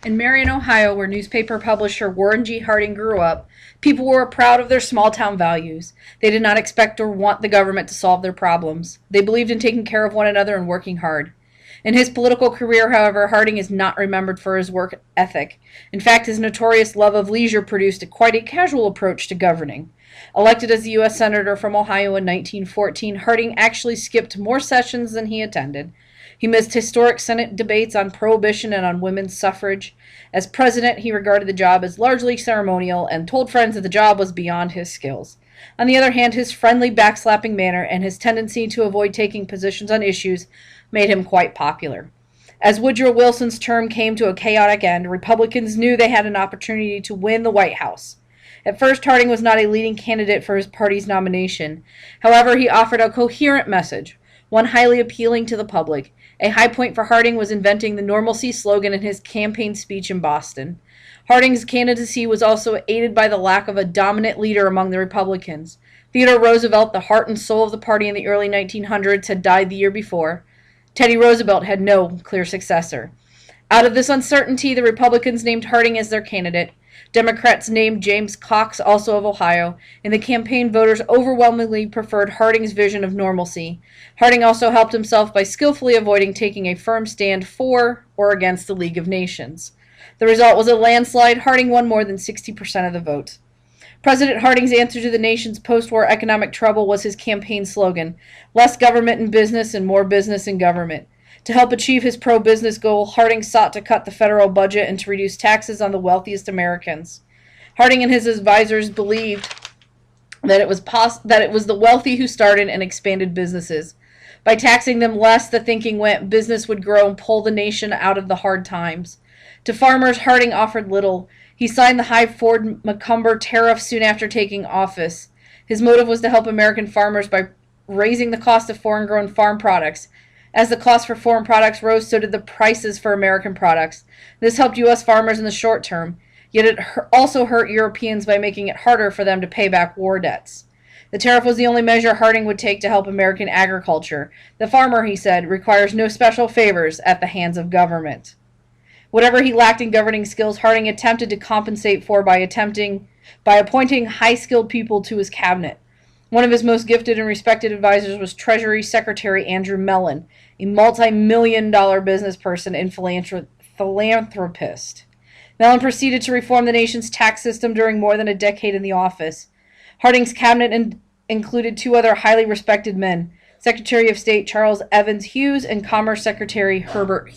In Marion, Ohio, where newspaper publisher Warren G. Harding grew up, people were proud of their small town values. They did not expect or want the government to solve their problems. They believed in taking care of one another and working hard. In his political career, however, Harding is not remembered for his work ethic. In fact, his notorious love of leisure produced quite a casual approach to governing. Elected as a U.S. Senator from Ohio in 1914, Harding actually skipped more sessions than he attended. He missed historic Senate debates on prohibition and on women's suffrage. As president, he regarded the job as largely ceremonial and told friends that the job was beyond his skills. On the other hand, his friendly, backslapping manner and his tendency to avoid taking positions on issues made him quite popular. As Woodrow Wilson's term came to a chaotic end, Republicans knew they had an opportunity to win the White House. At first, Harding was not a leading candidate for his party's nomination. However, he offered a coherent message, one highly appealing to the public. A high point for Harding was inventing the normalcy slogan in his campaign speech in Boston. Harding's candidacy was also aided by the lack of a dominant leader among the Republicans. Theodore Roosevelt, the heart and soul of the party in the early 1900s, had died the year before. Teddy Roosevelt had no clear successor. Out of this uncertainty, the Republicans named Harding as their candidate. Democrats named James Cox, also of Ohio. In the campaign, voters overwhelmingly preferred Harding's vision of normalcy. Harding also helped himself by skillfully avoiding taking a firm stand for or against the League of Nations. The result was a landslide. Harding won more than 60% of the vote. President Harding's answer to the nation's post-war economic trouble was his campaign slogan, less government and business and more business and government. To help achieve his pro-business goal, Harding sought to cut the federal budget and to reduce taxes on the wealthiest Americans. Harding and his advisors believed that it was the wealthy who started and expanded businesses. By taxing them less, the thinking went, business would grow and pull the nation out of the hard times. To farmers, Harding offered little. He signed the high Ford-McCumber tariff soon after taking office. His motive was to help American farmers by raising the cost of foreign-grown farm products. As the cost for foreign products rose, so did the prices for American products. This helped U.S. farmers in the short term, yet it also hurt Europeans by making it harder for them to pay back war debts. The tariff was the only measure Harding would take to help American agriculture. The farmer, he said, requires no special favors at the hands of government. Whatever he lacked in governing skills, Harding attempted to compensate for by appointing high-skilled people to his cabinet. One of his most gifted and respected advisors was Treasury Secretary Andrew Mellon, a multi-million-dollar business person and philanthropist. Mellon proceeded to reform the nation's tax system during more than a decade in the office. Harding's cabinet included two other highly respected men, Secretary of State Charles Evans Hughes and Commerce Secretary Herbert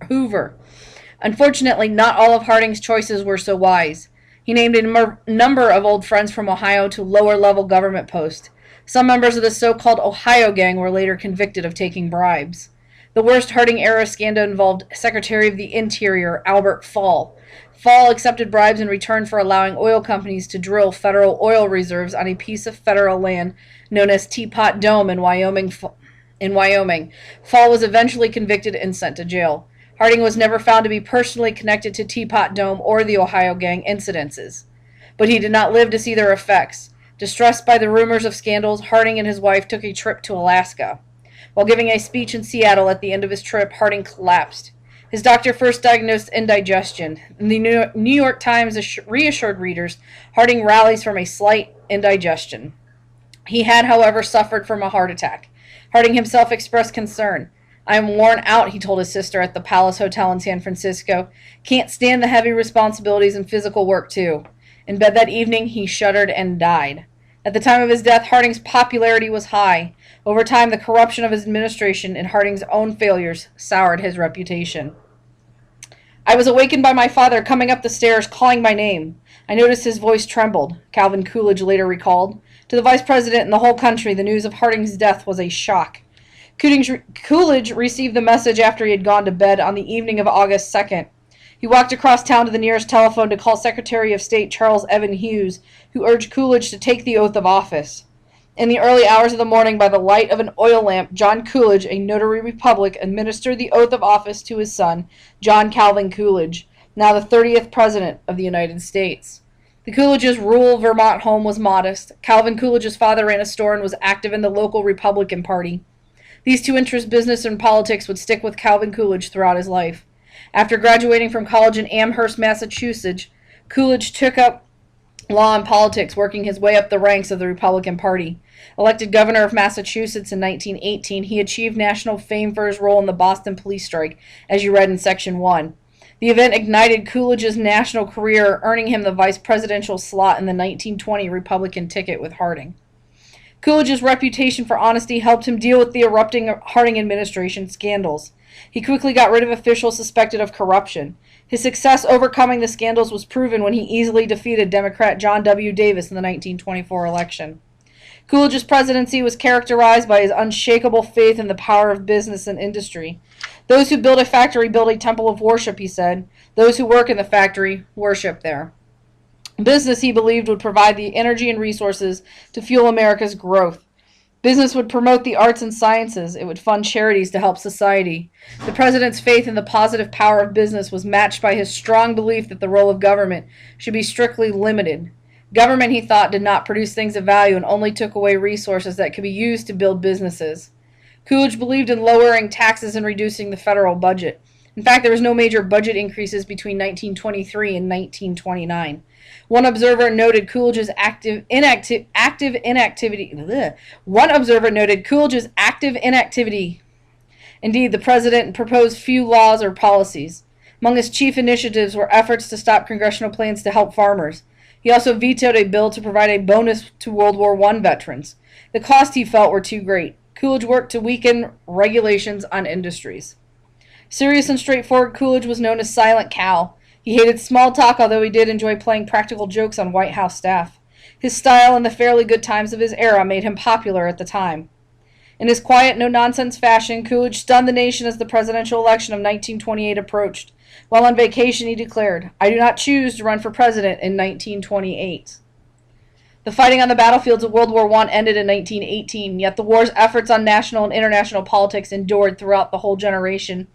Hoover. Unfortunately, not all of Harding's choices were so wise. He named a number of old friends from Ohio to lower-level government posts. Some members of the so-called Ohio Gang were later convicted of taking bribes. The worst Harding-era scandal involved Secretary of the Interior Albert Fall. Fall accepted bribes in return for allowing oil companies to drill federal oil reserves on a piece of federal land known as Teapot Dome in Wyoming. Fall was eventually convicted and sent to jail. Harding was never found to be personally connected to Teapot Dome or the Ohio Gang incidences. But he did not live to see their effects. Distressed by the rumors of scandals, Harding and his wife took a trip to Alaska. While giving a speech in Seattle at the end of his trip, Harding collapsed. His doctor first diagnosed indigestion. The New York Times reassured readers Harding rallies from a slight indigestion. He had, however, suffered from a heart attack. Harding himself expressed concern. "I am worn out," he told his sister at the Palace Hotel in San Francisco. "Can't stand the heavy responsibilities and physical work, too." In bed that evening, he shuddered and died. At the time of his death, Harding's popularity was high. Over time, the corruption of his administration and Harding's own failures soured his reputation. "I was awakened by my father coming up the stairs, calling my name. I noticed his voice trembled," Calvin Coolidge later recalled. To the vice president and the whole country, the news of Harding's death was a shock. Coolidge received the message after he had gone to bed on the evening of August 2nd. He walked across town to the nearest telephone to call Secretary of State Charles Evans Hughes, who urged Coolidge to take the oath of office. In the early hours of the morning, by the light of an oil lamp, John Coolidge, a notary republic, administered the oath of office to his son, John Calvin Coolidge, now the 30th President of the United States. The Coolidge's rural Vermont home was modest. Calvin Coolidge's father ran a store and was active in the local Republican Party. These two interests, business and politics, would stick with Calvin Coolidge throughout his life. After graduating from college in Amherst, Massachusetts, Coolidge took up law and politics, working his way up the ranks of the Republican Party. Elected governor of Massachusetts in 1918, he achieved national fame for his role in the Boston police strike, as you read in Section 1. The event ignited Coolidge's national career, earning him the vice presidential slot in the 1920 Republican ticket with Harding. Coolidge's reputation for honesty helped him deal with the erupting Harding administration scandals. He quickly got rid of officials suspected of corruption. His success overcoming the scandals was proven when he easily defeated Democrat John W. Davis in the 1924 election. Coolidge's presidency was characterized by his unshakable faith in the power of business and industry. Those who build a factory build a temple of worship, he said. Those who work in the factory worship there. Business, he believed, would provide the energy and resources to fuel America's growth. Business would promote the arts and sciences. It would fund charities to help society. The president's faith in the positive power of business was matched by his strong belief that the role of government should be strictly limited. Government, he thought, did not produce things of value and only took away resources that could be used to build businesses. Coolidge believed in lowering taxes and reducing the federal budget. In fact, there was no major budget increases between 1923 and 1929. One observer noted Coolidge's active inactivity. Indeed, the president proposed few laws or policies. Among his chief initiatives were efforts to stop congressional plans to help farmers. He also vetoed a bill to provide a bonus to World War I veterans. The costs, he felt, were too great. Coolidge worked to weaken regulations on industries. Serious and straightforward, Coolidge was known as Silent Cal. He hated small talk, although he did enjoy playing practical jokes on White House staff. His style and the fairly good times of his era made him popular at the time. In his quiet, no-nonsense fashion, Coolidge stunned the nation as the presidential election of 1928 approached. While on vacation, he declared, "I do not choose to run for president in 1928." The fighting on the battlefields of World War I ended in 1918, yet the war's efforts on national and international politics endured throughout the whole generation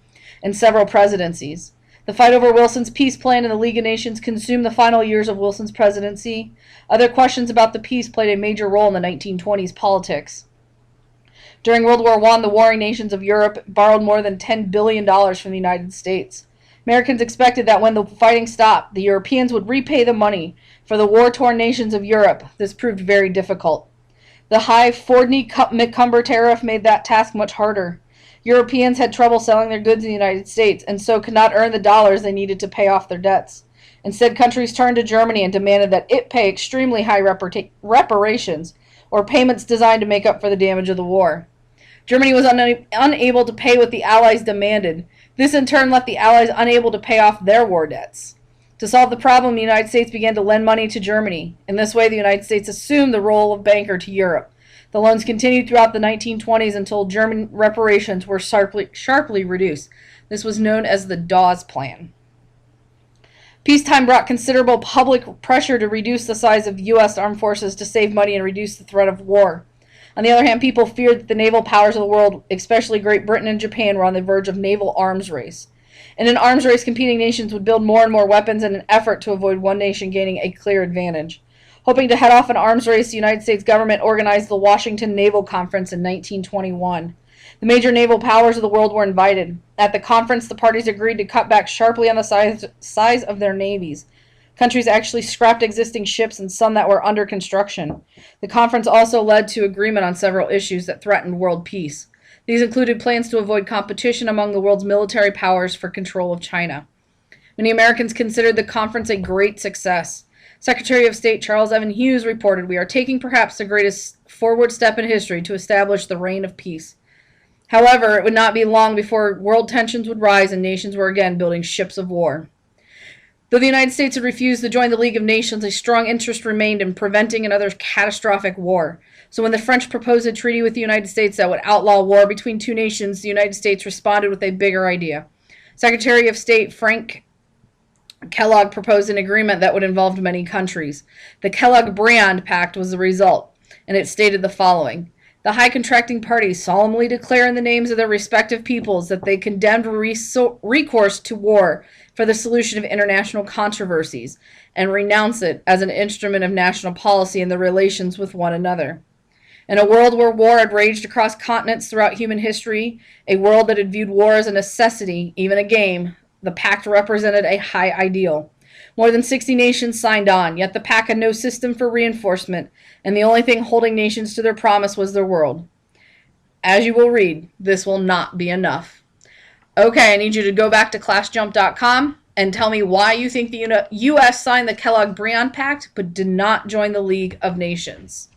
and several presidencies. The fight over Wilson's peace plan and the League of Nations consumed the final years of Wilson's presidency. Other questions about the peace played a major role in the 1920s politics. During World War I, the warring nations of Europe borrowed more than $10 billion from the United States. Americans expected that when the fighting stopped, the Europeans would repay the money for the war-torn nations of Europe. This proved very difficult. The high Fordney-McCumber tariff made that task much harder. Europeans had trouble selling their goods in the United States and so could not earn the dollars they needed to pay off their debts. Instead, countries turned to Germany and demanded that it pay extremely high reparations, or payments designed to make up for the damage of the war. Germany was unable to pay what the Allies demanded. This in turn left the Allies unable to pay off their war debts. To solve the problem, the United States began to lend money to Germany. In this way, the United States assumed the role of banker to Europe. The loans continued throughout the 1920s until German reparations were sharply reduced. This was known as the Dawes Plan. Peacetime brought considerable public pressure to reduce the size of U.S. armed forces to save money and reduce the threat of war. On the other hand, people feared that the naval powers of the world, especially Great Britain and Japan, were on the verge of naval arms race. In an arms race, competing nations would build more and more weapons in an effort to avoid one nation gaining a clear advantage. Hoping to head off an arms race, the United States government organized the Washington Naval Conference in 1921. The major naval powers of the world were invited. At the conference, the parties agreed to cut back sharply on the size of their navies. Countries actually scrapped existing ships and some that were under construction. The conference also led to agreement on several issues that threatened world peace. These included plans to avoid competition among the world's military powers for control of China. Many Americans considered the conference a great success. Secretary of State Charles Evan Hughes reported, "We are taking perhaps the greatest forward step in history to establish the reign of peace." However, it would not be long before world tensions would rise and nations were again building ships of war. Though the United States had refused to join the League of Nations, a strong interest remained in preventing another catastrophic war. So when the French proposed a treaty with the United States that would outlaw war between two nations, the United States responded with a bigger idea. Secretary of State Frank Kellogg proposed an agreement that would involve many countries. The Kellogg-Briand Pact was the result, and it stated the following: "The high contracting parties solemnly declare in the names of their respective peoples that they condemned recourse to war for the solution of international controversies, and renounce it as an instrument of national policy in their relations with one another." In a world where war had raged across continents throughout human history, a world that had viewed war as a necessity, even a game, The pact represented a high ideal. More than 60 nations signed on, yet the pact had no system for reinforcement, and the only thing holding nations to their promise was their word. As you will read, this will not be enough. Okay, I need you to go back to classjump.com and tell me why you think the U.S. signed the Kellogg-Briand Pact but did not join the League of Nations.